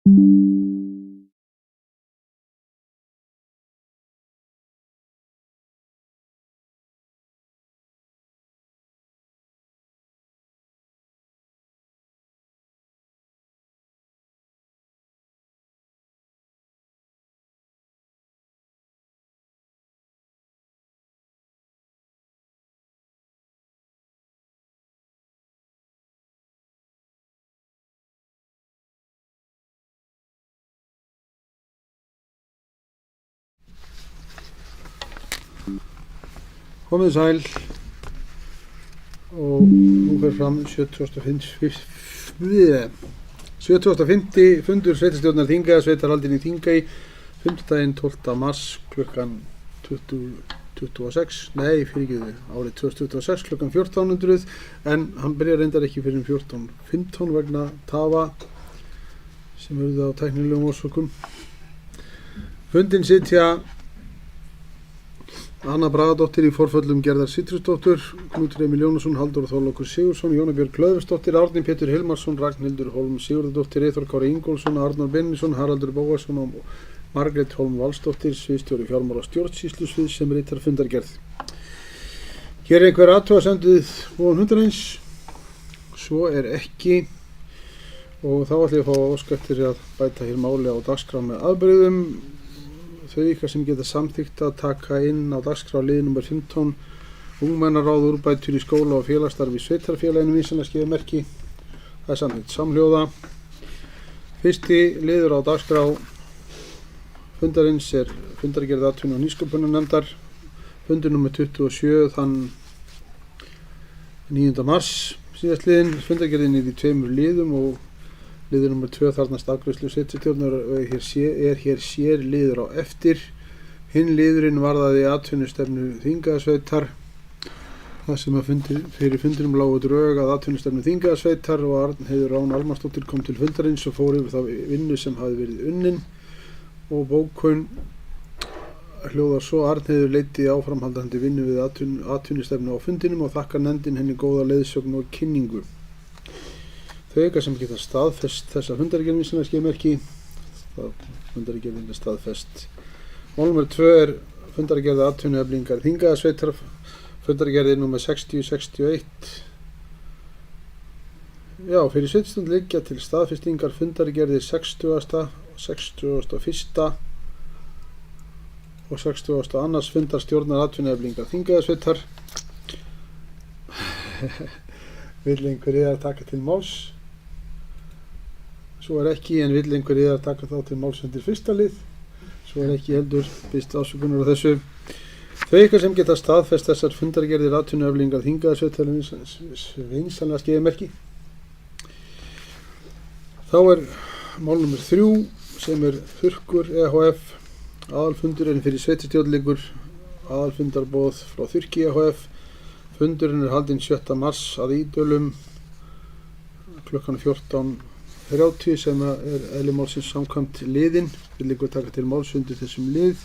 Komið sæl og nú fer fram 7050 fundur sveitarstjórnar Þingeyjarsveitar haldinn í Þingey fimmtudaginn 12. mars klukkan 20:26, árið 2026 klukkan 14:00 en hann byrjar reyndar ekki fyrir 14:15 vegna tafa sem urðu á tæknilegum orsökum. Fundinn sitja Anna Bragadóttir í forföllum Gerðar Sigtryggsdóttur, Knútur Emil Jónasson, Halldór Þorlákur Sigurðsson, Jóna Björg Hlöðversdóttir, Árni Pétur Hilmarsson, Ragnhildur Hólm Sigurðardóttir, Eyþór Kári Ingólfsson, Arnór Bennisson, Haraldur Bóasson og Margrét Hólm Valsdóttir, sviðsstjóri fjármála og stjórnsýslusviðs sem ritar fundargerð. Hér einhver athugasemd við von hundarins, svo ekki og þá ætla ég að fá óska eftir að bæta hér máli á dagskrá með afbrigðum. Þau ykkar sem geta samþykkt að taka inn á dagskrá lið nr. 15 ungmennaráð úrbætur í skóla og félagsstarfi í sveitarfélaginu vísanlega skefið merki. Það samþykkt samhljóða. Fyrsti liður á dagskrá fundarins fundargerð atvinnu- og nýsköpunarnefndar. Fundur nr. 27 þann 9. mars síðastliðinn. Fundargerðin í tveimur liðum og liður nr. 2 þarnast afgreiðslu sveitarstjórnar hér sér liður á eftir. Hinn liðurinn varðaði atvinnustefnu Þingeyjarsveitar. Það sem fyrir fundinum lágu drög að atvinnustefnu Þingeyjarsveitar og Arnheiður Rán Almarsdóttir kom til fundarins og fór yfir þá vinnu sem hafði verið unnin og bókun hljóðar svo: Arnheiður leiddi áframhaldandi vinnu við atvinnustefnu á fundinum og þakkar nefndin henni góða leiðsögn og kynningu. Þau ykkar sem geta staðfest þessa fundargerð vísanlega skefið merki. Fundargerðin staðfest. Mál nr. 2 fundargerð atvinnueflingar Þingeyjarsveitar. Fundargerðin nr. 6061. Fyrir sveitarstjórn liggja til staðfestingar fundargerðir 60., 61. og 62. fundar stjórnar atvinnueflingar Þingeyjarsveitar. Vill einhver yðar taka til máls? Svo ekki, en vill einhver yðar taka þá til máls undir fyrsta lið? Svo ekki heldur, biðst afsökunar á þessu. Þau ykkar sem geta staðfest þessar fundargerðir atvinnueflingar Þingeyjarsveitar vinsamlega skefið merki. Þá mál nr. 3 sem Þurrkur ehf. Aðalfundurinn fyrir sveitarstjórn liggur aðalfundarboð frá Þurki ehf. Fundurinn haldinn 7. mars að Ídölum klukkan 14:30 sem eðli málsins samkvæmt liðinn. Við liggur taka til máls undir þessum lið.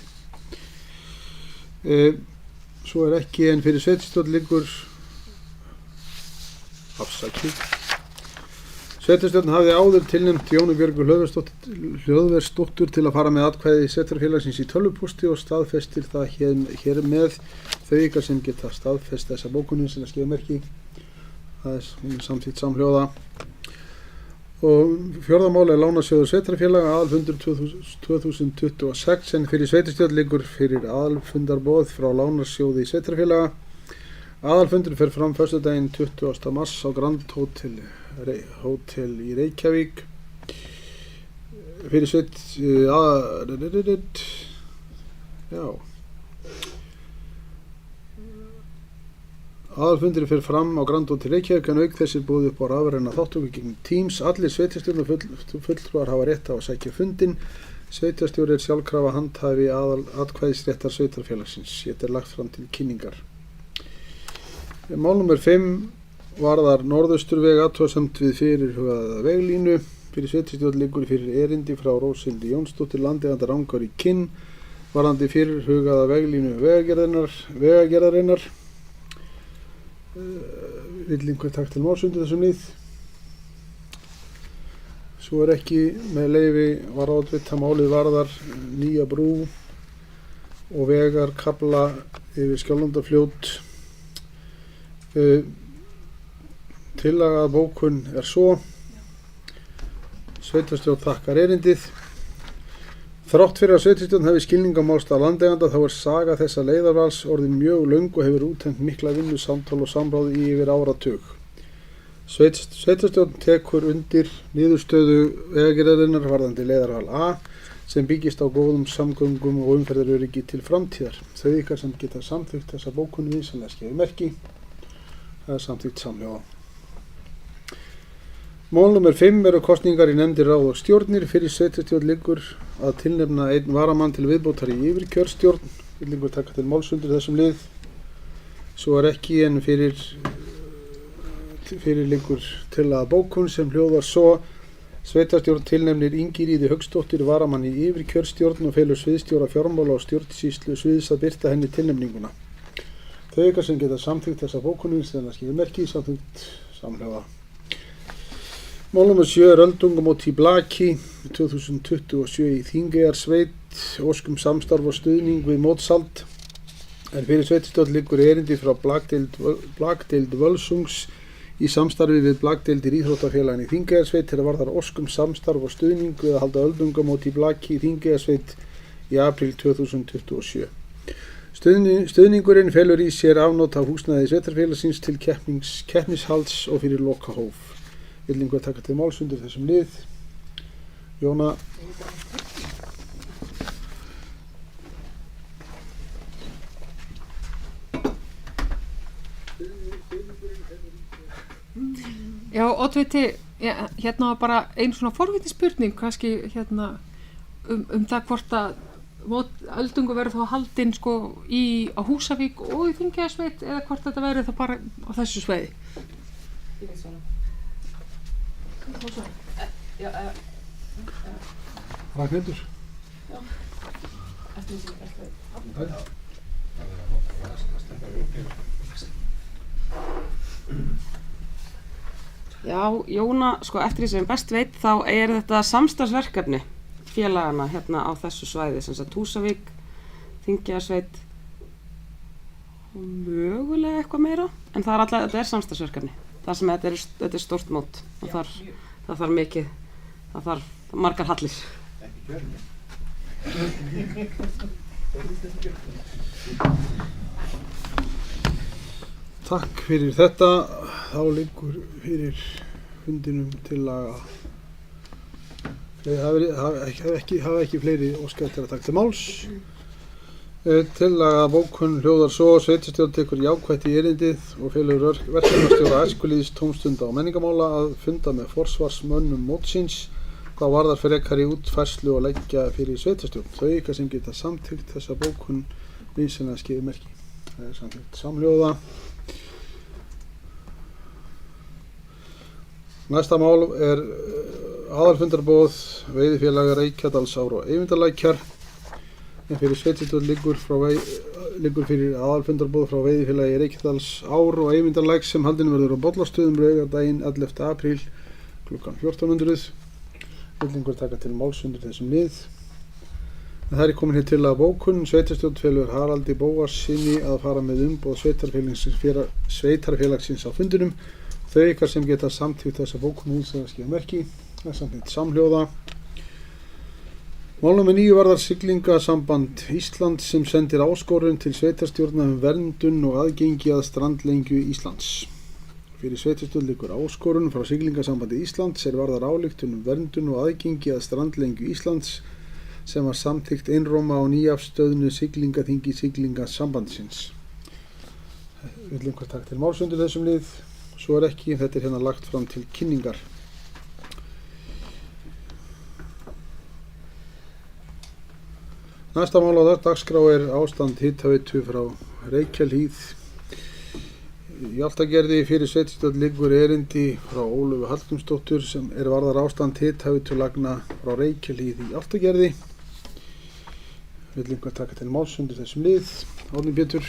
Svo ekki, en fyrir sveitarstjórn liggur Sveitarstjórn hafði áður tilnefnt Jónu Björgu Hlöðversdóttur til að fara með atkvæði sveitarfélagsins í tölvupósti og staðfestir það hér með. Þau ykkar sem geta staðfest þessa bókunin sem skefið merki. Hún samþykkt samhljóða. Og fjórða mál lánasjóður sveitarfélaga, aðalfundur 2026, en fyrir sveitarstjórn liggur fyrir aðalfundarboð frá lánasjóði sveitarfélaga. Aðalfundur fer fram föstudaginn 20. mars á Grand Hotel í Reykjavík. Fyrir Aðalfundur fer fram á Grand Hotel Reykjavík en auk þess boðið upp á rafræna þátttöku gegnum Teams. Allir sveitarstjórnar fulltrúar hafa rétt á að sækja fundinn. Sveitarstjóri sjálfkrafa handhafi atkvæðisréttar sveitarfélagsins. Þetta lagt fram til kynningar. Mál nr. 5 varðar Norðausturveg, athugasemd við fyrirhugaða veglínu. Fyrir sveitarstjórn liggur fyrir erindi frá Róshildi Jónsdóttir, landeiganda Rangár í Kinn, varðandi fyrirhugaða veglínu vegagerðarinnar. Vill einhver taka til máls undir þessum lið? Svo ekki með leyfi var oddvita málið varðar nýja brú og vegar kafla yfir Skjálfandafljót. Tillaga að bókun svo. Sveitarstjórn þakkar erindið. Þrátt fyrir að sveitarstjórn hefði skilning á málstað landeiganda þá saga þessa leiðarvals orðin mjög löng og hefur úthent mikla vinnu, samtal og samráð í yfir áratug. Sveitarstjórn tekur undir niðurstöðu vegagerðarinnar varðandi leiðarval A sem byggist á góðum samgöngum og umferðaröryggi til framtíðar. Þau ykkar sem geta samþykkt þessa bókun vinsamlega skefið merki. Það samþykkt samhljóða. Mál nr. 5 eru kosningar í nefndir, ráð og stjórnir. Fyrir sveitarstjórn liggur að tilnefna einn varamann til viðbótar í yfirkjörstjórn. Vill einhver taka til máls undir þessum lið? Svo ekki en fyrir liggur til að bókun sem hljóðar svo. Sveitarstjórn tilnefnir Ingiríði Hauksdóttur varamann í yfirkjörstjórn og felur sviðsstjóra fjármála og stjórnsýslu sviðs að birta henni tilnefninguna. Þau ykkar sem geta samþykkt þessa bókun vinsamlega skefið merki, samþykkt samhljóða. Mál nr. 7 er öldungamót í Blaki 2027 í Þingeyjarsveit. Óskum samstarf og stuðning við mótshald. En fyrir sveitarstjórn liggur erindi frá Blakdeild Völsungs í samstarfi við Blakdeildir íþróttafélaginu í Þingeyjarsveit til að varðar óskum samstarf og stuðning við að halda öldungamót í Blaki í Þingeyjarsveit í apríl 2027. Stuðningurinn felur í sér afnot af húsnæði sveitarfélagsins til keppnishalds og fyrir lokahóf. Vill einhver taka til máls undir þessum lið? Jóna. Já, oddviti, hérna var bara ein svona forvitni spurning, kannski hérna það hvort að öldungu verður þá haldin sko á Húsavík og í Þingeyjarsveit eða hvort þetta verður þá bara á þessu sveiði. Ég veit svona. Ragnhildur. Já. Eftir því sem Já, Jóna, sko eftir því sem best veit þá er þetta samstarfsverkefni félagana hérna á þessu svæði, sem sagt Húsavík, Þingeyjarsveit og mögulega eitthvað meira, en það þetta er samstarfsverkefni. Það sem þetta er stórt mót og það þarf mikið, það þarf margar hallir. Takk fyrir þetta. Þá liggur fyrir fundinum tillaga. Hafa ekki fleiri óskað til að taka til máls. Tillaga bókun hljóðar svo. Sveitarstjórn tekur jákvætt í erindið og felur verkefnastjóra æskulýðs, tómstunda og menningarmála að funda með forsvarsmönnum mótsins hvað varðar frekari útfærslu og leggja fyrir sveitarstjórn. Þau ykkar sem geta samþykkt þessa bókun vinsamlega skefið merki. Það er samþykkt samhljóða. Næsta mál er aðalfundarboð veiðifélaga Reykjadalsár og Eyvindarlækjar. En fyrir sveitarstjórn liggur fyrir aðalfundarboð frá veiðifélagi Reykjadalsár og Eyvindarlæk sem haldinn verður á Bollastöðum laugardaginn 11. apríl klukkan 14:00. Vill einhver taka til máls undir þessum lið? En það er komin hér til að bókun. Sveitarstjórn felur Haraldi Bóassyni að fara með umboð sveitarfélagsins á fundinum. Þau ykkar sem geta samþykkt þessa bókun vinsamlega skefið merki. Það er samþykkt samhljóða. Mál nr. 9 varðar Siglingasamband Íslands sem sendir áskorun til sveitarstjórna verndun og aðgengi að strandlengju Íslands. Fyrir sveitarstjórn liggur áskorun frá Siglingasambandi Íslands varðar ályktun verndun og aðgengi að strandlengju Íslands sem var samþykkt einróma á nýafstöðnu siglingaþingi Siglingasambandsins. Vill einhver taka til máls undir þessum lið? Svo ekki, þetta hérna lagt fram til kynningar. Næsta mál á dagskrá er ástand hitaveitu frá Reykjahlíð í Álftagerði. Fyrir sveitarstjórn liggur erindi frá Ólöfu Hallgrímsdóttur sem varðar ástand hitaveitulagna frá Reykjahlíð í Álftagerði. Vill einhver taka til máls undir þessum lið? Árni Pétur.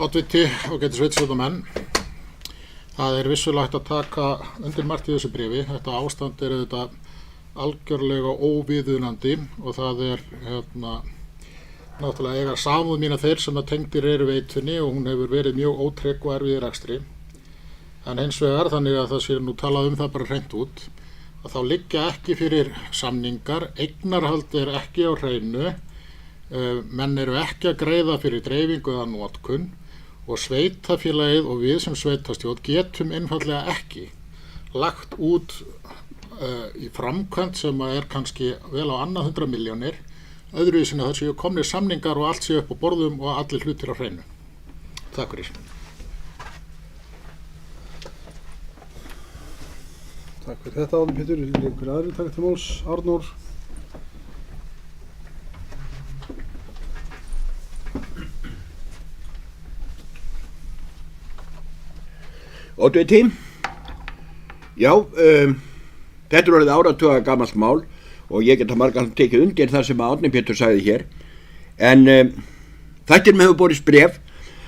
oddviti og getur sveitstjórnarmenn. Það er vissulega hægt að taka undir margt í þessu bréfi. Þetta ástand er auðvitað algjörlega óviðunandi og það er náttúrulega eiga samúð mína þeir sem að tengdir eru veitunni og hún hefur verið mjög ótrygg og erfið í rekstri. En hins vegar þannig að það sé nú talað um það bara hreint út að þá liggja ekki fyrir samningar, eignarhald er ekki á hreinu, menn eru ekki að greiða fyrir dreifingu eða notkun og sveitafélagið og við sem sveitastjórn getum einfaldlega ekki lagt út í framkvæmd sem er kannski vel á annað 100 milljónir öðruvísin að það séu komnir samningar og allt séu upp á borðum og allir hlutir á hreinu. Takk fyrir. Takk fyrir þetta Árni Pétur. Einhver aðrir taka til máls? Arnór? Oddviti, já, þetta er orðið áratuga gamalt mál og ég get að margar tekið undir það sem Árni Pétur sagði hér en þættir með hefur borist bréf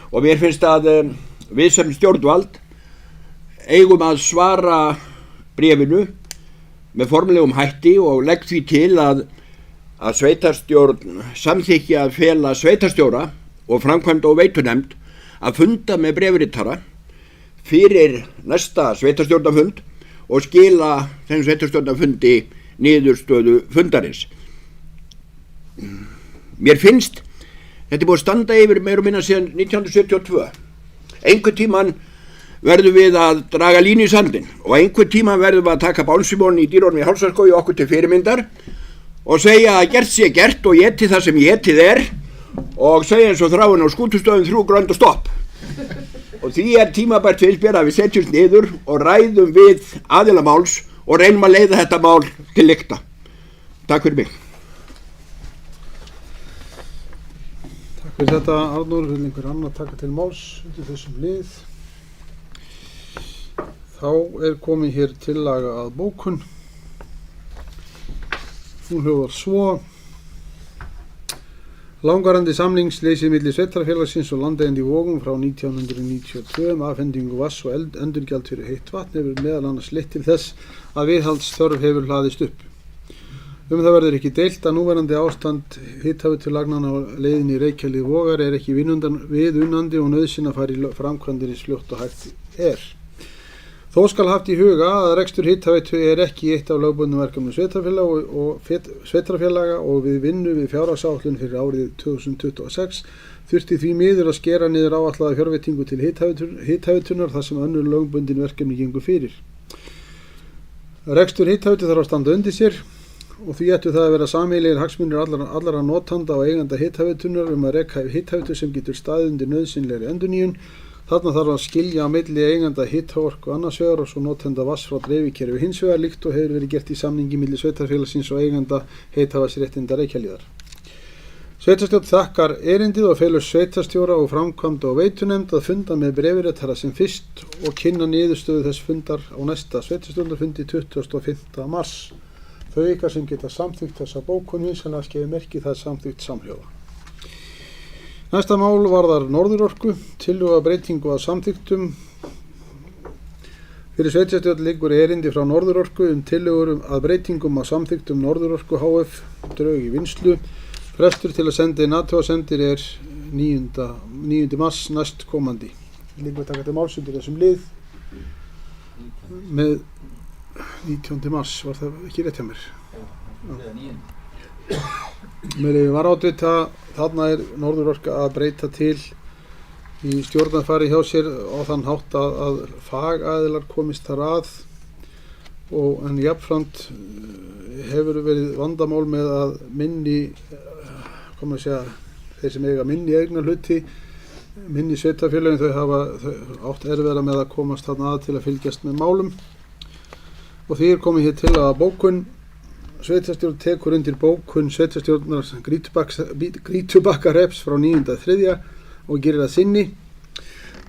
og mér finnst að við sem stjórnvald eigum að svara bréfinu með formlegum hætti og legg því til að sveitarstjórn samþykki að fela sveitarstjóra og framkvæmda og veitunefnd að funda með bréfritara fyrir næsta sveitarstjórnarfund og skila þeim sveitarstjórnarfundi niðurstöðu fundarins. Mér finnst þetta er búið að standa yfir meira og minna síðan 1972. Einhvern tíman verðum við að draga línu í sandinn og einhvern tíman verðum við að taka bálsimón í dýrormi í Hálsarskógi okkur til fyrirmyndar og segja að gert sé gert og éti það sem étið er og segja eins og þráin á skútustöðum 3 grönd og stopp. Og því er tímabært fyrst að við setjumst niður og ræðum við aðila máls og reynum að leiða þetta mál til lykta. Takk fyrir mig. Takk fyrir þetta Arnór. Vil einhver annar taka til máls undir þessum lið? Þá er komið hér tillaga að bókun. Hún hljóðar svo: Langvarandi samningsleysi milli sveitarfélagsins og landeigenda í Vogum frá 1992 afhendingu vatns og endurgjald fyrir heitt vatn hefur meðal annars leitt til þess að viðhaldsþörf hefur hlaðist upp. Það verður ekki deilt að núverandi ástand hitaveitulagnanna á leiðinni Reykjavík-Vogar er ekki viðunandi og nauðsyn að fara í framkvæmdir í fljótt og hægt er. Þó skal haft í huga að rekstur hitaveitu er ekki eitt af lögbundnum verkefnum sveitarfélaga og við vinnu við fjárhagsáætlun fyrir árið 2026 þurfti því miður að skera niður áætlaða fjárveitingu til hitaveitunar þar sem önnur lögbundin verkefni gengur fyrir. Rekstur hitaveitu þarf að standa undir sér og því ættu það að vera sameiginlegir hagsmunir allra notanda og eiganda hitaveitunar að reka hitaveitu sem getur staðið undir nauðsynlegri endurnýjun. Þarna þarf að skilja á milli eiganda hitaorku annars vegar og svo notenda vatns frá dreifikerfi hins vegar líkt og hefur verið gert í samningi milli sveitarfélagsins og eiganda heitavatnsréttinda Reykjahlíðar. Sveitarstjórn þakkar erindið og felur sveitarstjóra og framkvæmda og veitunefnd að funda með bréfritara sem fyrst og kynna niðurstöðu þess fundar á næsta sveitarstjórnarfundi 25. mars. Þau ykkar sem geta samþykkt þessa bókun vinsanlega skeiði merki það samþykkt samhljóða. Næsta mál varðar Norðurorku, tillögu að breytingu að samþykktum. Fyrir sveitarstjórn liggur erindi frá Norðurorku tillögur að breytingum að samþykktum Norðurorku HF, drög í vinnslu. Frestur til að senda inn athugasemdir er 9. mars næstkomandi. Liggur að taka til máls undir þessum lið með 19. mars, var það ekki rétt hjá mér? Mér hefur var átvita, þarna er Norðurorka að breyta til í stjórnarfari hjá sér á þann hátt að fagaðilar komist þar að en jafnframt hefur verið vandamál með að þeir sem eiga minni eignarhluti, minni sveitarfélögin þau hafa átt erfiðara með að komast þarna að til að fylgjast með málum og því er komið hér til að bókun Sveitarstjórn tekur undir bókun sveitarstjórnar Grýtubakkahrepps frá 9.3. og gerir það sinni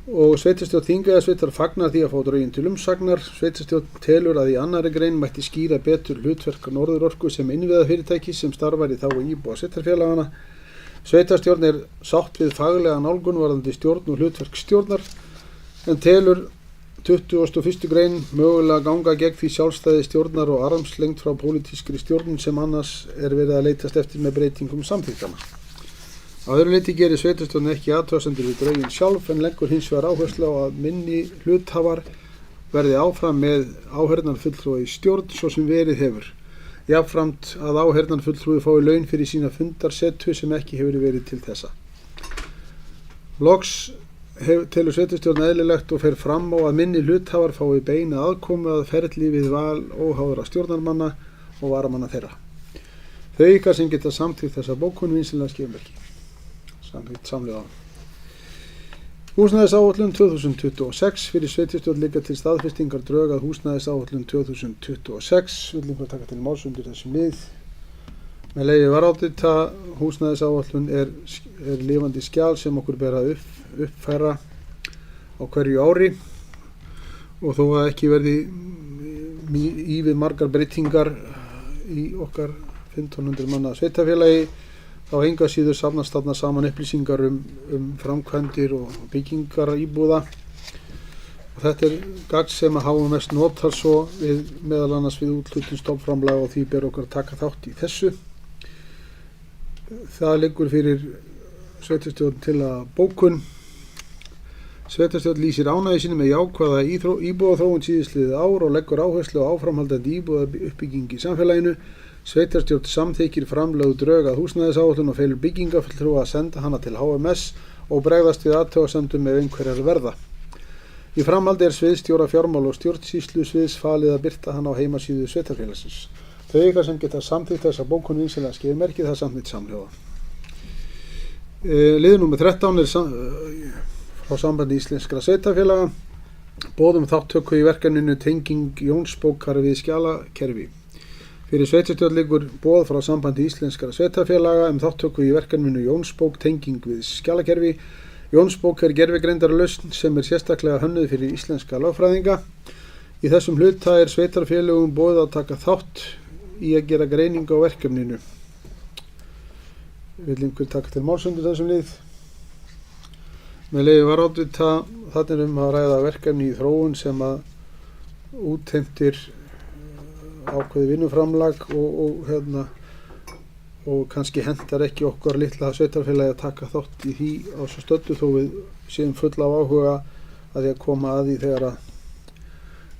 og sveitarstjórn Þingeyjarsveitar fagnar því að fá drögin til umsagnar. Sveitarstjórn telur að í annarri grein mætti skýra betur hlutverk Norðurorku sem innviðafyrirtæki sem starfar í þágu íbúa sveitarfélaganna Sveitarstjórn er sátt við faglega nálgun varðandi stjórn og hlutverk stjórnar en telur 21. grein mögulega ganga gegn því sjálfstæði stjórnar og armslengd frá pólitískri stjórn sem annars er verið að leitast eftir með breytingum samþykktanna. Að öðru leyti gerir sveitarstjórn ekki athugasemdir við drögin sjálf en leggur hins vegar áherslu á að minni hluthafar verði áfram með áheyrnarfulltrúa í stjórn svo sem verið hefur. Jafnframt að áheyrnarfulltrúi fái laun fyrir sína fundarsetu sem ekki hefur verið til þessa. Loks telur sveitarstjórn eðlilegt og fer fram á að minni hluthafar fái beina aðkomu að ferli við val óháðra stjórnarmanna og varamanna þeirra. Þau ykkar sem geta samþykkt þessa bókun vinsamlega skilmerki. Samþykkt samhliða. Húsnæðisáætlun 2026 fyrir sveitarstjórn liggja til staðfestingar drög að húsnæðisáætlun 2026. Vill einhver taka til máls undir þessum lið? Með leyfi varðáttita, húsnæðisáætlun er lifandi skjal sem okkur ber að uppfæra á hverju ári og þó að ekki verði ívið margar breytingar í okkar 1500 manna sveitarfélagi þá enga síður safnast þarna saman upplýsingar framkvæmdir og byggingar íbúða og þetta er gagn sem að hafa mest notar svo við meðal annars við úthlutun stofnframlag og því ber okkur að taka þátt í þessu. Það liggur fyrir sveitarstjórn til að bókun. Sveitarstjórn lýsir ánægju sinni með jákvæða íbúðaþróun síðastliðið ár og leggur áherslu á áframhaldandi íbúðauppbygging í samfélaginu. Sveitarstjórn samþykkir framlögð drög að húsnæðisáætlun og felur byggingafulltrúa að senda hana til HMS og bregðast við athugasemdum ef einhverjar verða. Í framhaldi er sviðsstjóra fjármál og stjórnsýslu sviðs falið að birta hana á heimasíðu sveitarfélagsins. Þau ykkar sem geta samþykkt þessa bókun vinsamlega skilmerki það samþykkt samhljóða. Liður númer 13 er frá sambandi íslenskra sveitarfélaga. Boðum þátttöku í verkefninu Tenging Jónsbókar við skjalakerfi. Fyrir sveitarstjórn liggur boð frá sambandi íslenskra sveitarfélaga þátttöku í verkefninu Jónsbók Tenging við skjalakerfi. Jónsbók er gervigreindarlausn sem er sérstaklega hönnuð fyrir íslenska lögfræðinga. Í þessum hluta er sveitarfélögum boðið að taka þátt í að gera greiningu á verkefninu. Vill einhver taka til máls undir þessum lið? Með leyfi varðáttita, þarna er að ræða verkefni í þróun sem að útheimtir ákveði vinnuframlag og kannski hentar ekki okkar litla sveitarfélagi að taka þátt í því á svo stöddu þó við séum full af áhuga að því að koma að því þegar að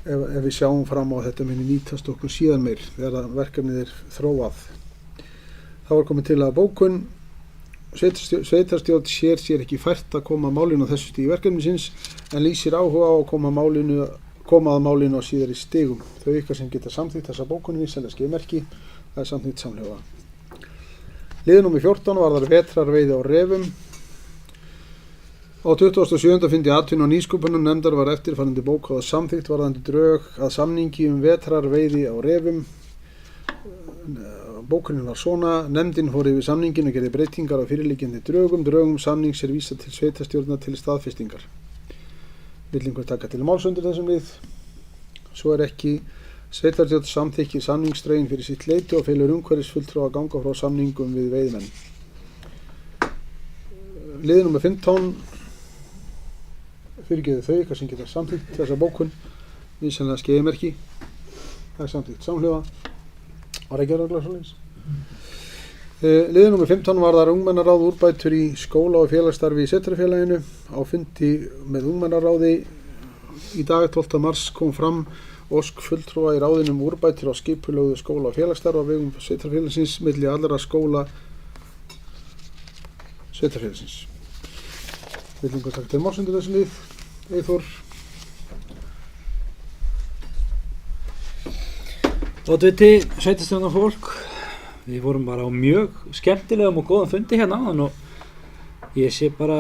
ef við sjáum fram á að þetta muni nýtast okkur síðan meir þegar verkefnið er þróað. Þá er komið til að bókun sveitarstjórn sér ekki fært að koma málinu á þessu stígi verkefnisins en lýsir áhuga á að koma að málinu á síðari stigum. Þau ykkar sem geta samþykkt þessa bókun vinsamlega skilmerki, það er samþykkt samhljóða. Liður númer 14 varðar vetrarveiði á refum. Á 27. fundi atvinnu og nýsköpunarnefndar var eftirfarandi bókað samþykkt varðandi drög að samningi vetrarveiði á refum. Bókunin var svona: nefndin fór yfir samningin og gerði breytingar á fyrirliggjandi drögum samnings er vísað til sveitarstjórnar til staðfestingar. Vill einhver taka til máls undir þessum lið? Svo er ekki. Sveitarstjórn samþykkir samningsdrögin fyrir sitt leyti og felur umhverfisfulltrúa að ganga frá samningum við veiðimenn. Liður númer 15 fyrirgeðu þau ykkar sem geta samþykkt þessa bókun vinsamlega skeiðmerki, það er samþykkt samhljóða. Var ekki örugglega svoleiðis? Liður númer 15 varðar ungmennaráð úrbætur í skóla og félagsstarfi í sveitarfélaginu. Á fundi með ungmennaráði í dag 12. mars kom fram ósk fulltrúa í ráðinu úrbætur á skipulögðu skóla og félagsstarfi á vegum sveitarfélagsins milli allra skóla sveitarfélagsins. Vill einhver taka til máls undir þessu lið? Eyþór. Oddviti, sveitarstjórnarfólk, við vorum bara á mjög skemmtilegum og góðan fundi hérna áðan og ég sé bara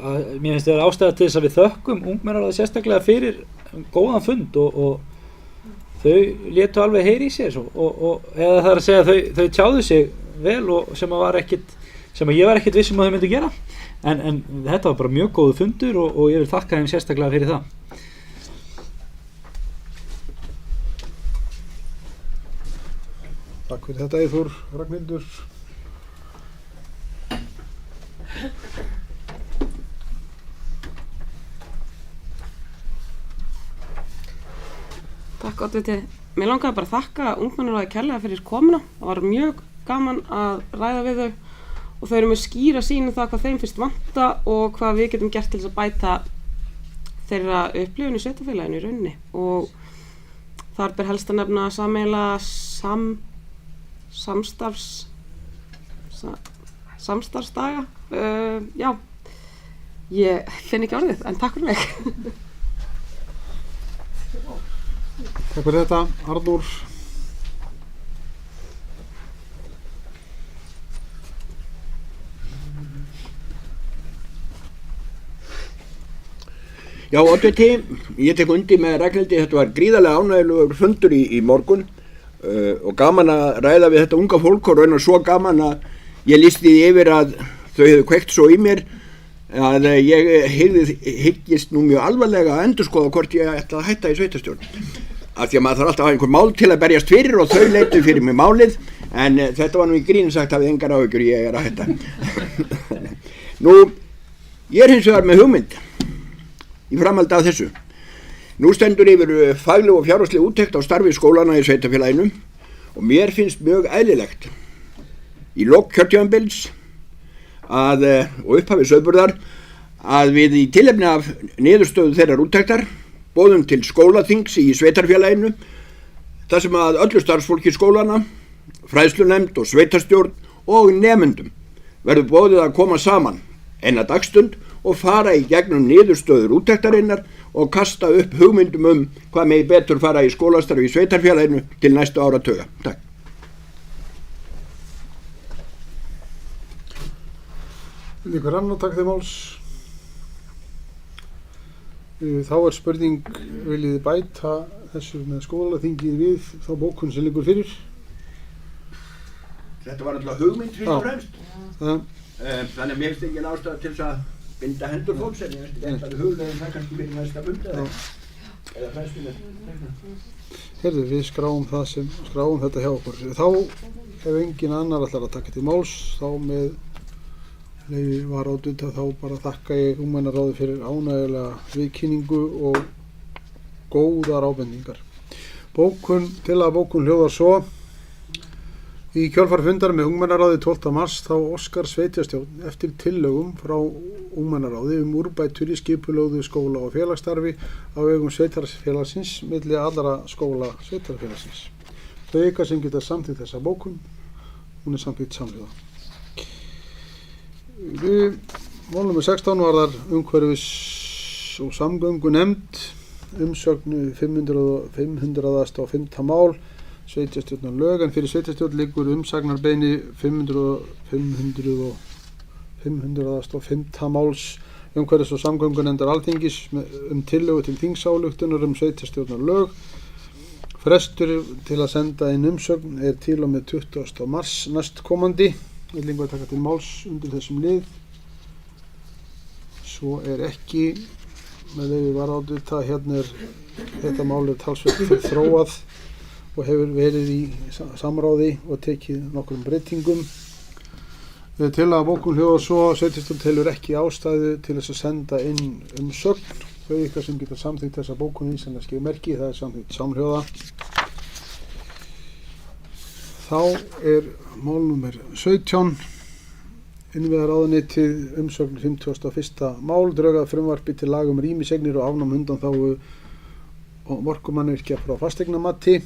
að mér finnst það ástæða til þess að við þökkum ungmennaráði sérstaklega fyrir góðan fund og þau létu alveg heyra í sér og eða það er að segja þau tjáðu sig vel og sem að ég var ekkert viss um að þau myndu gera en þetta var bara mjög góðu fundur og ég vil þakka þeim sérstaklega fyrir það. Takk fyrir þetta Eyþór. Ragnhildur. Takk oddviti. Mér langaði bara að þakka ungmennaráði kærlega fyrir komuna. Það var mjög gaman að ræða við þau og þau eru með skýra sýn það hvað þeim finnst vanta og hvað við getum gert til þess að bæta þeirra upplifun í sveitarfélaginu í rauninni. Og þar ber helst að nefna sameiginlega samstarfsdaga. Já, ég finn ekki orðið, en takk fyrir mig. Takk fyrir þetta, Arnór. Já, oddviti, ég tek undir með Ragnhildi, þetta var gríðarlega ánægjulegur fundur í morgun og gaman að ræða við þetta unga fólk og raunar svo gaman að ég lýsti því yfir að þau hefðu kveikt svo í mér að ég hyggist nú mjög alvarlega að endurskoða hvort ég ætla að hætta í sveitarstjórn. Af því að maður þarf alltaf að hafa einhver mál til að berjast fyrir og þau leituðu fyrir mig málið, en þetta var nú í grín sagt að við engar áhyggjur, ég að hætta. Nú, ég hins vegar með hugmynd í framhaldi af þessu. Nú stendur yfir fagleg og fjárhagsleg úttekt á starfi skólana í sveitarfélaginu og mér finnst mjög eðlilegt í lok kjörtímabils og upphafi sauðburðar að við í tilefni af niðurstöðu þeirrar úttektar boðum til skólaþings í sveitarfélaginu þar sem að öllu starfsfólki skólana, fræðslunefnd og sveitarstjórn og nemendum verður boðið að koma saman eina dagstund og fara í gegnum niðurstöður úttektarinnar og kasta upp hugmyndum hvað megi betur fara í skólastarfi í sveitarfélaginu til næstu áratuga. Takk. Ykkur annar takk þeim máls. Þá spurning, viljið þið bæta þessu með skólaþingið við þá bókun sem liggur fyrir? Þetta var alltaf hugmynd fyrst og fremst. Þannig að mér finnst ekki ástæða til þess að binda hendur fólks en ég veist ekki að við hugleiðum það kannski fyrir næsta fund eða fremstulega. Heyrðu, við skráum þetta hjá okkur. Þá ef engin annar ætlar að taka til máls, þá með leyfi varaoddvita þá bara þakka ég ungmennaráði fyrir ánægjulega viðkynningu og góðar ábendingar. Bókun hljóðar svo. Í kjölfar fundar með ungmennaráði 12. mars þá óskar sveitarstjórn eftir tillögum frá ungmennaráði úrbætur í skipulögðu skóla og félagsstarfi á vegum sveitarfélagsins milli allra skóla sveitarfélagsins. Þau ykkar sem geta samþykkt þessa bókun, hún er samþykkt samhljóða. Mál nr. 16 var þar umhverfis- og samgöngunefnd, umsögn 505. mál sveitarstjórnarlög, en fyrir sveitarstjórn liggur umsagnarbeiðni 505. máls umhverfis- og samgöngunefndar Alþingis tillögu til þingsályktunar sveitarstjórnarlög. Frestur til að senda inn umsögn er til og með 20. mars næstkomandi. Vill einhver taka til máls undir þessum lið? Svo er ekki. Með leyfi varaoddvita, hérna þetta mál talsvert þróað og hefur verið í samráði og tekið nokkrum breytingum. Til að bókun hljóðar svo, sveitarstjórn telur ekki ástæðu til þess að senda inn umsögn. Þau ykkar sem geta samþykkt þessa bókun í sem það skilur merki, það er samþykkt samhljóða. Þá er mál nr. 17. Innviðaráðuneytið umsögn 51. mál, drög að frumvarpi til laga rýmiseignir og afnám undanþágu og orkumannvirkja frá fasteignamati.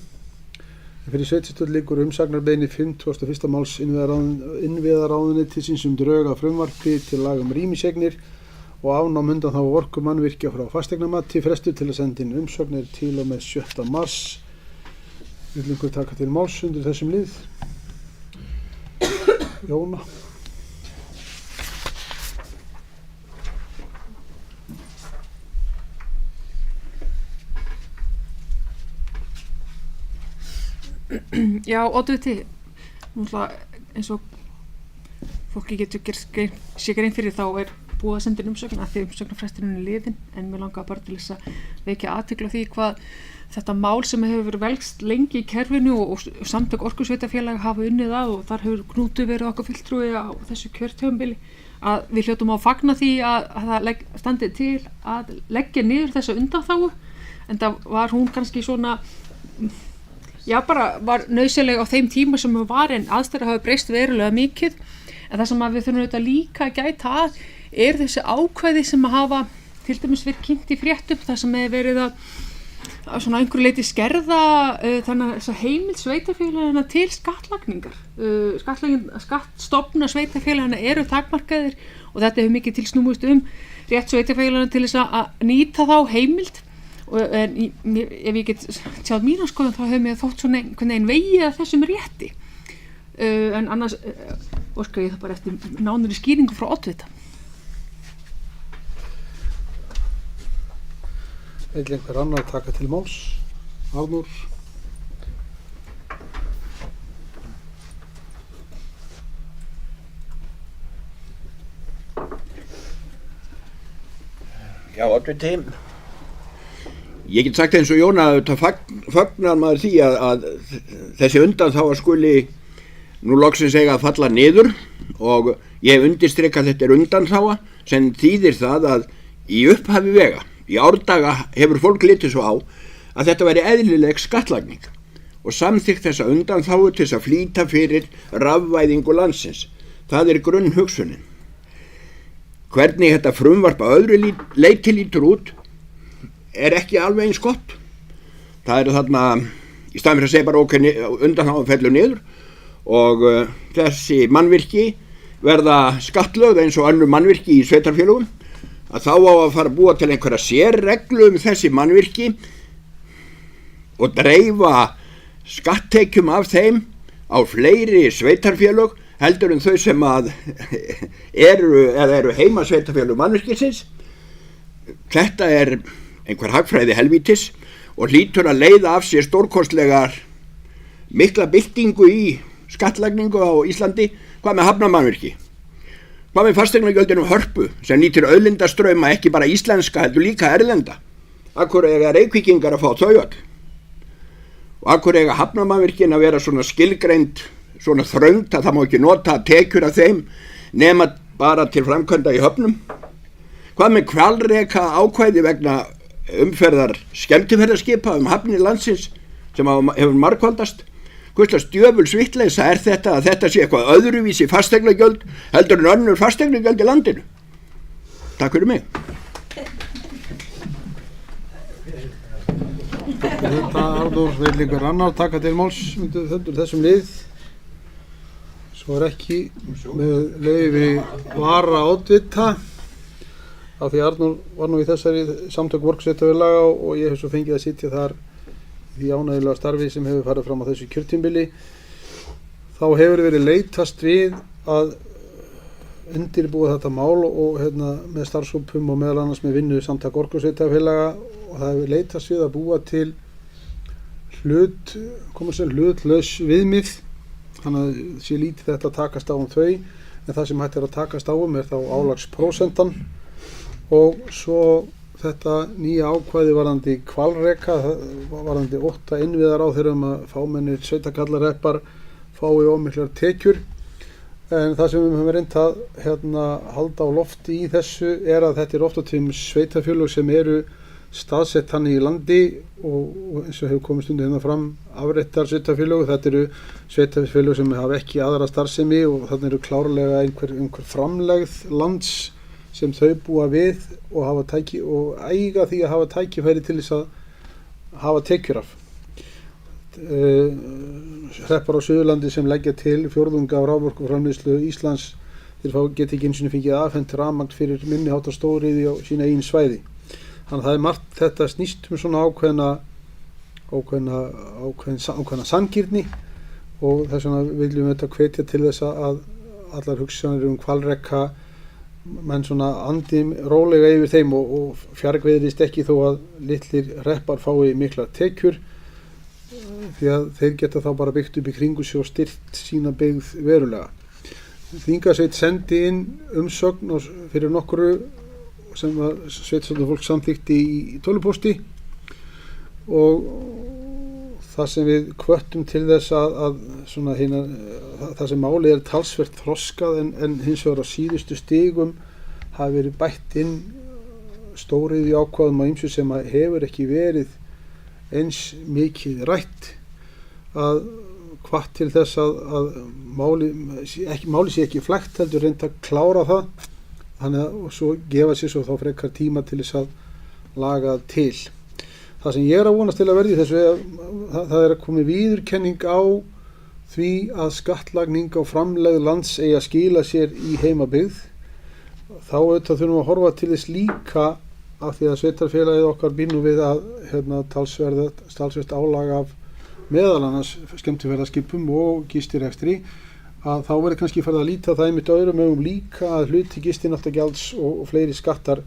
Fyrir sveitarstjórn liggur umsagnarbeiðni 51. máls innviðaráðuneytisins drög að frumvarpi til laga rýmiseignir og afnám undanþágu orkumannvirkja frá fasteignamati. Frestur til að senda inn umsögnir til og með 7. mars. Vill einhver taka til máls undir þessum lið? Jóna. Já, oddviti, eins og fólki getur sér grein fyrir þá er búið að senda inn umsögn að því umsögnarfresturinn er liðinn, en mér langar bara til þess að vekja athygli á því hvað þetta mál sem hefur verið velkst lengi í kerfinu og samtök orkusveitarfélaga hafa unnið að, og þar hefur Knútur verið okkar fulltrúi á þessu kjörtímabili, að við hljótum á að fagna því að það standi til að leggja niður þessa undanþágu, en það var hún kannski svona, já bara var nauðsynleg á þeim tíma sem hún var, en aðstæður hafa breyst verulega mikið. En það sem að við þurfum auðvitað líka að gæta að er þessi ákvæði sem að hafa til dæmis verið kynnt í fréttum, það sem hefur verið að svona einhverju leyti skerða þannig að þess að heimild sveitarfélagana til skattlagningar. Skattstofna sveitarfélagana eru takmarkaðir og þetta hefur mikið til snúist rétt sveitarfélagana til þess að nýta þá heimild. En ef ég get tjáð mína skoðun þá hefur mér þótt svona einhvern veginn vegið að þessum rétti. En annars óska ég það bara eftir nánari skýringu frá oddvita. Vill einhver annar taka til máls? Arnór? Já, oddviti. Ég get sagt eins og Jón að þetta fagnar maður því að þessi undanþága skuli nú loksins eiga að falla niður, og ég hef undirstrikað að þetta undanþága sem þýðir það að í upphafi vega, í árdaga hefur fólk litið svo á að þetta væri eðlileg skattlagning og samþykkt þessa undanþágu til þess að flýta fyrir rafvæðingu landsins. Það er grunnhugsunin. Hvernig þetta frumvarp að öðru leyti lítur út er ekki alveg eins gott. Það er þarna, í staðinn fyrir að segja bara ok, undanþágan fellur niður og þessi mannvirki verða skattlögð eins og önnur mannvirki í sveitarfélögum, að þá á að fara að búa til einhverja sérreglu þessi mannvirki og dreifa skatttekjum af þeim á fleiri sveitarfélög heldur en þau sem að eru heima sveitarfélög mannvirkisins. Þetta er einhver hagfræði helvítis og hlýtur að leiða af sér stórkostlegar mikla byltingu í skattlagningu á Íslandi. Hvað með hafnarmannvirki? Hvað með fasteignagjöldin Hörpu sem nýtir auðlindastrauma, ekki bara íslenska heldur líka erlenda? Akkur eiga Reykvíkingar að fá þau öll? Og akkur eiga hafnarmannvirkin að vera svona skilgreind, svona þröngt að það má ekki nota tekjur af þeim nema bara til framkvæmda í höfnum? Hvað með hvalreka ákvæði vegna umferðar skemmtiferðarskipa hafnir landsins sem hefur margfaldast? Hvurslags djöfuls vitleysa er þetta að þetta sé eitthvað öðruvísi fasteignagjöld heldur en önnur fasteignagjöld í landinu? Takk fyrir mig. Þetta Arnór, vill einhver annar taka til máls undir þessum lið? Svo er ekki með leyfi vara oddvita, af því Arnór var nú í þessari samtök vorksveitafélaga og ég hef svo fengið að sitja þar því ánægjulega starfi sem hefur farið fram á þessu kjörtímabili. Þá hefur verið leitast við að undirbúa þetta mál og með starfshópum og meðal annars með vinnu samtök vorksveitafélaga, og það hefur leitast við að búa til hlutlaus viðmið, þannig að sé lítið þetta að takast á þau, en það sem hægt er að takast á er þá álagsprósentan og svo þetta nýja ákvæði varðandi hvalreka, varðandi 8 innviðar á þeirra að fámennir sveitakallarreppar fái ómiklar tekjur. En það sem við höfum reynt að halda á lofti í þessu er að þetta er oft á tíðum sveitafélög sem eru staðsett þannig í landi og eins og hefur komið stundum hérna fram afréttar sveitafélög. Þetta eru sveitafélög sem hafa ekki aðra starfsemi og þarna eru klárlega einhver framlegð lands sem þau búa við og hafa og eiga því að hafa tækifæri til þess að hafa tekjur af. Hreppar á Suðurlandi sem leggja til fjórðung af raforkuframleiðslu Íslands, þeir geta ekki einu sinni fengið afhent rafmagn fyrir minni háttar stóriðju á sína eigin svæði. Þannig að það er margt, þetta snýst svona ákveðna sanngirni og þess vegna viljum við þetta hvetja til þess að allar hugsanir hvalreka menn svona andi rólega yfir þeim og fjargviðrist ekki þó að litlir reppar fái miklar tekjur, því að þeir geta þá bara byggt upp í kringu sig og styrkt sína byggð verulega. Þingasveit sendi inn umsögn fyrir nokkru sem sveitastjórnarfólk samþykkti í tölvupósti og það sem við hvöttum til þess að svona það sem málið er talsvert þroskað en hins vegar á síðustu stigum hafi verið bætt inn stóriðju ákvæðum á ýmsu sem að hefur ekki verið eins mikið rætt, að hvatt til þess að máli sé ekki flækt, heldur reynt að klára það, þannig að og svo gefa sér svo þá frekar tíma til þess að laga til. Það sem ég er að vonast til að verði þessu það er að komi viðurkenning á því að skattlagning á framlegð lands eigi að skila sér í heimabyggð. Þá auðvitað þurfum að horfa til þess líka, af því að sveitarfélagið okkar býr nú við að talsvert álag af meðal annars skemmtiferðaskipum og gistirekstri, að þá verður kannski farið að líta það einmitt öðrum augum líka að hluti gistináttagjalds og fleiri skattar,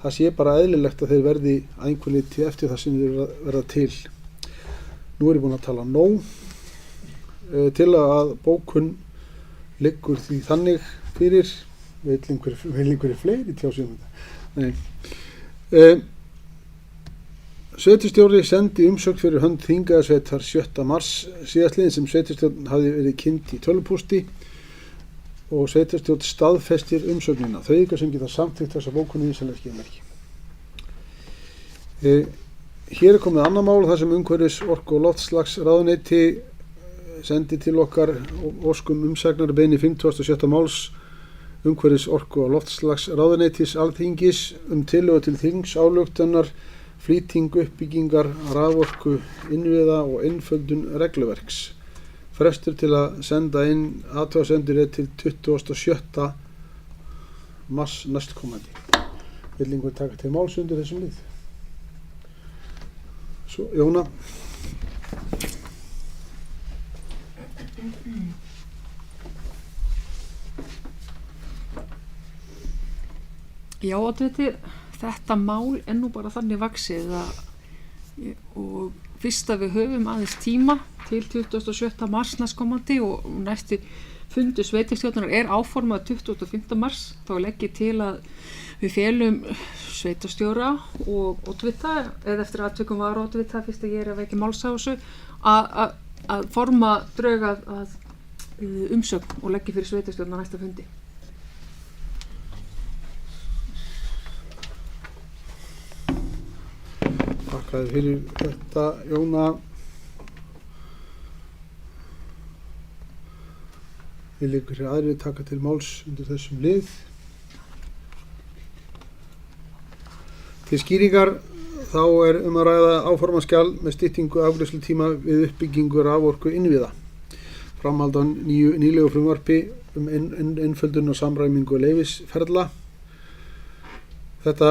það sé bara eðlilegt að þeir verði að einhver liti eftir það sem þeir verða til. Nú er ég búinn að tala nóg, til að bókun liggur því þannig fyrir, vil einhverju fleiri tjá sig um þetta? Nei. Sveitarstjóri sendi umsögn fyrir hönd Þingeyjarsveitar 7. mars síðastliðinn sem sveitarstjórn hafði verið kynnt í tölvupósti og sveitarstjórn staðfestir umsögnina. Þau ykkar sem geta samþykkt þessa bókun í vinsamlegt skilmerki. Hér er komið annað mál þar sem umhverfis-, orku- og loftslagsráðuneyti sendi til okkar óskum umsagnarbeiðni 57. máls umhverfis-, orku- og loftslagsráðuneytis Alþingis tillögu til þingsályktunar flýting uppbyggingar raforku innviða og einföldun regluverks. Frestur til að senda inn athugasemdir til 27. mars næstkomandi. Vill einhver taka til máls undir þessum lið? Svo, Jóna. Já, þetta mál er nú bara þannig vaxið og fyrst að við höfum aðeins tíma til 27. mars næstkomandi og næsti fundur sveitarstjórnar er áformað 25. mars, þá legg ég til að við felum sveitarstjóra og oddvita, eða eftir atvikum var oddvita fyrst að ég er að vekja máls á þessu, að forma drög að umsögn og leggja fyrir sveitarstjórnar næsta fundi. Þakkaði fyrir þetta, Jóna. Vil einhverjir aðrir taka til máls undir þessum lið? Til skýringar þá er að ræða áformaskjal með styttingu afgreiðslutíma við uppbyggingu raforku innviða. Framhald á nýlegu frumvarpi einföldun og samræmingu leyfisferla. Þetta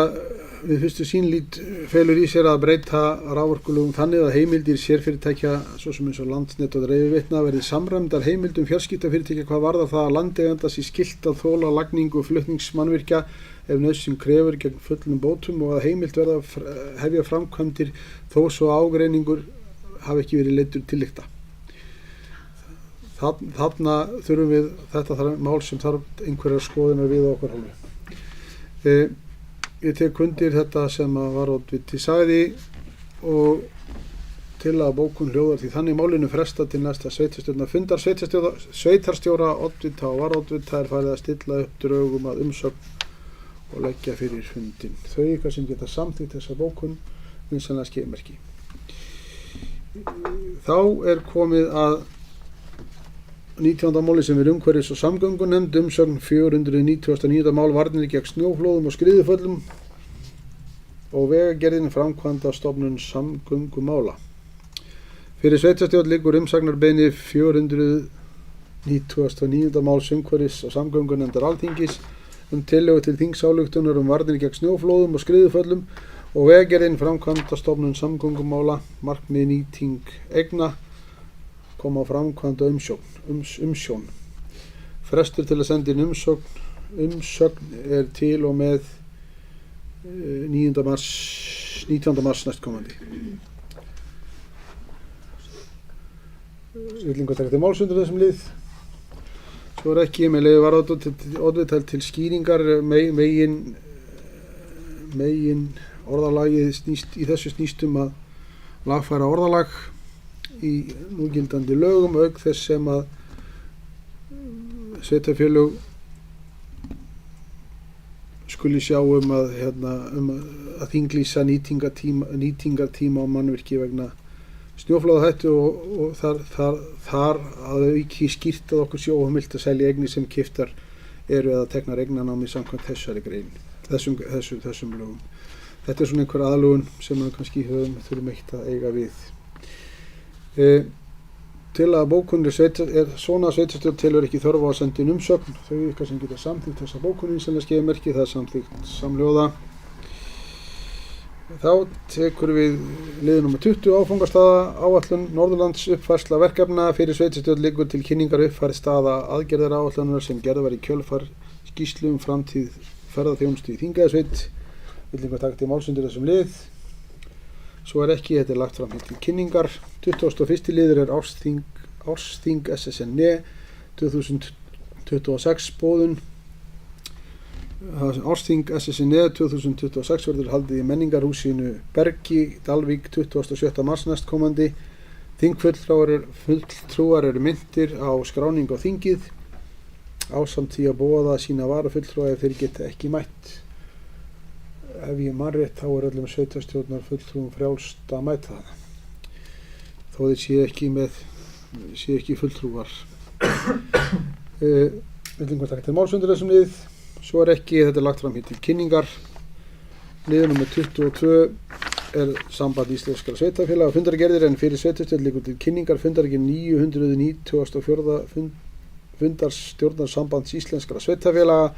við fyrstu sýn felur í sér að breyta raforkulögum þannig að heimildir sérfyrirtækja, svo sem eins og Landsnet og Dreifiveitna, verði samræmdar heimildum fjarskiptafyrirtækja hvað varðar það að landeiganda sé skylt að þola lagningu og flutningsmannvirkja ef nauðsyn krefur gegn fullum bótum og að heimild verða að hefja framkvæmdir þó svo ágreiningur hafi ekki verið leiddur til lykta. Þarna þurfum við þetta mál sem þarf einhverjar skoðunar við okkar hálfu. Ég tek undir þetta sem að varoddviti sagði og til að bókun hljóðar því þannig málinu fresta til næsta sveitarstjórnar fundar sveitarstjóra, oddvita og varoddvita er farið að stilla upp drögum að umsögn og leggja fyrir fundin. Þau ykkar sem geta samþykkt þessa bókun vinsamlega skilmerki. Þá er komið að 19. máli sem er umhverfis- og samgöngunefnd umsögn 499. mál varnir gegn snjóflóðum og skriðuföllum og vegagerðin framkvæmda stofnun samgöngumála. Fyrir sveitarstjórn liggur umsagnarbeiðni 499. máls umhverfis- og samgöngunefndar Alþingis tillögu til þingsályktunar varnir gegn snjóflóðum og skriðuföllum og vegagerðin framkvæmda stofnun samgöngumála, markmið nýting eigna, koma á framkvæmda umsjón. Frestur til að senda inn umsögn er til og með 19. mars næstkomandi. Vil einhver taka til máls undir þessum lið? Svo er ekki, með leyfi varoddvita til skýringar megin orðalagið í þessu snýstum að lagfæra orðalag í núgildandi lögum auk þess sem að sveitarfélög skuli sjá að þinglýsa nýtingartíma á mannvirki vegna snjóflóðahættu og þar að auki skýrt að okkur sé óheimilt að selja eignir sem keyptar eru eða teknar eignanámi samkvæmt þessari grein, þessum lögum. Þetta er svona einhver aðlögun sem við kannski þurfum eitt að eiga við. Til að bókunin er svona að sveitarstjórn telur ekki þörf á að senda inn umsögn. Þau ykkar sem geta samþykkt þessa bókunin sem það skefur merki, það er samþykkt samhljóða. Þá tekur við liður nr. 20 áfangastaða áætlun Norðurlands uppfærsla verkefna fyrir sveitarstjórn liggur til kynningar uppfærð staða aðgerðaráætlunar sem gerð var í kjölfar skýrslu framtíð ferðaþjónustu í Þingeyjarsveit. Vill einhver taka til máls undir þessum lið? Svo er ekki, þetta er lagt fram til kynningar. 21. liður er ársþing SSNE 2026 boðun. Ársþing SSNE 2026 verður haldið í menningarhúsinu Bergi, Dalvík 27. mars næstkomandi. Þingfulltrúar eru myndir á skráningu á þingið ásamt því að boða sína varafulltrúa ef þeir geta ekki mætt. Ef ég man rétt þá er öllum sveitarstjórnar fulltrúum frjálst að mæta það. Þó þeir séu ekki fulltrúar. Vill einhver taka til máls undir þessum lið? Svo er ekki, þetta er lagt fram hér til kynningar. Liður nr. 22 er samband íslenskra sveitarfélaga fundargerðir en fyrir sveitarstjórn liggur til kynningar fundargerð 994. fundarstjórnar sambands íslenskra sveitarfélaga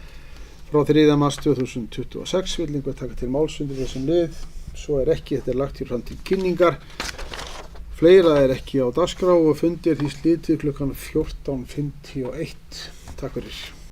frá 3. mars 2026. Vill einhver taka til máls undir þessum lið? Svo er ekki, þetta er lagt hér fram til kynningar. Fleira er ekki á dagskrá og fundir því slitið klukkan 14:51. Takk fyrir.